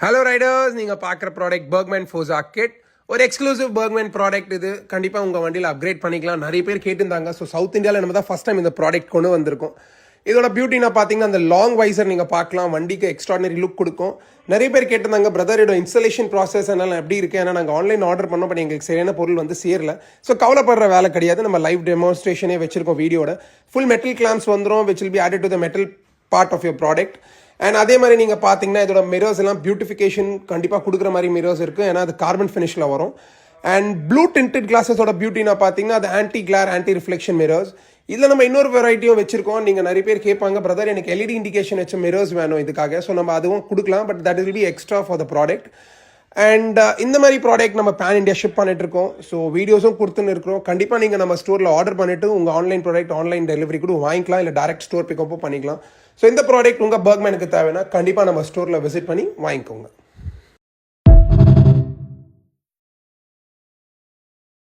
Hello Riders, நீங்கள் பார்க்குற product Burgman ஃபோர்ஸா kit. ஒரு எக்ஸ்க்ளூசிவ் பர்க்மேன் ப்ராடக்ட் இது. கண்டிப்பாக உங்கள் வண்டியில் அப்கிரேட் பண்ணிக்கலாம். நிறைய பேர் கேட்டிருந்தாங்க. ஸோ சவுத் இந்தியாவில் நம்ம தான் ஃபஸ்ட் டைம் இந்த ப்ராடக்ட் கொண்டு வந்திருக்கோம். இதோட பியூட்டினா பார்த்தீங்கன்னா அந்த லாங் வைசர் நீங்கள் பார்க்கலாம். வண்டிக்கு எக்ஸ்ட்ராடனரி லுக் கொடுக்கும். நிறைய பேர் கேட்டிருந்தாங்க, பிரதர் இதோட இன்ஸ்டலேஷன் ப்ராசஸ் எல்லாம் எப்படி இருக்குது, ஏன்னா நாங்கள் ஆன்லைன் ஆர்டர் பண்ணோம், பட் எங்களுக்கு சரியான பொருள் வந்து சேரல. ஸோ கவலைப்படுற வேலை கிடையாது. நம்ம லைவ் டெமோன்ஸ்ட்ரேஷனே வச்சிருக்கோம். வீடியோட ஃபுல் மெட்டல் கிளாம்ஸ் வந்துடும், which will be added to the metal part of your product. And அதே மாதிரி நீங்கள் பார்த்தீங்கன்னா இதோட மிரர்ஸ் எல்லாம் பியூட்டிஃபிகேஷன் கண்டிப்பாக கொடுக்குற மாதிரி மிரர்ஸ் இருக்குது, ஏன்னா அது கார்பன் ஃபினிஷில் வரும். அண்ட் ப்ளூ டிண்டட் கிளாஸஸோட பியூட்டினா பார்த்தீங்கன்னா அது ஆன்டி கிளார் ஆன்டி ரிஃப்ளெக்ஷன் மிரர்ஸ். இதில் நம்ம இன்னொரு வெரைட்டியும் வச்சிருக்கோம். நீங்கள் நிறைய பேர் கேட்பாங்க, பிரதர் எனக்கு எல்இடி இண்டிகேஷன் வச்ச மிரர்ஸ் வேணும் இதுக்காக. ஸோ நம்ம அதுவும் கொடுக்கலாம், but that will be extra for the product. And இந்த மாதிரி ப்ராடக்ட் நம்ம பேன் இண்டியா ஷிப் பண்ணிட்டு இருக்கோம். ஸோ வீடியோஸும் கொடுத்துன்னு இருக்கிறோம். கண்டிப்பாக நீங்கள் நம்ம ஸ்டோரில் ஆர்டர் பண்ணிட்டு உங்கள் ஆன்லைன் ப்ராடக்ட் ஆன்லைன் டெலிவரி கூட வாங்கிக்கலாம், இல்லை டேரக்ட் ஸ்டோர் பிக்கப்பும் பண்ணிக்கலாம். ஸோ இந்த ப்ராடக்ட் உங்கள் பர்க்மேனுக்கு தேவைன்னா கண்டிப்பாக நம்ம ஸ்டோரில் விசிட் பண்ணி வாங்கிக்கோங்க.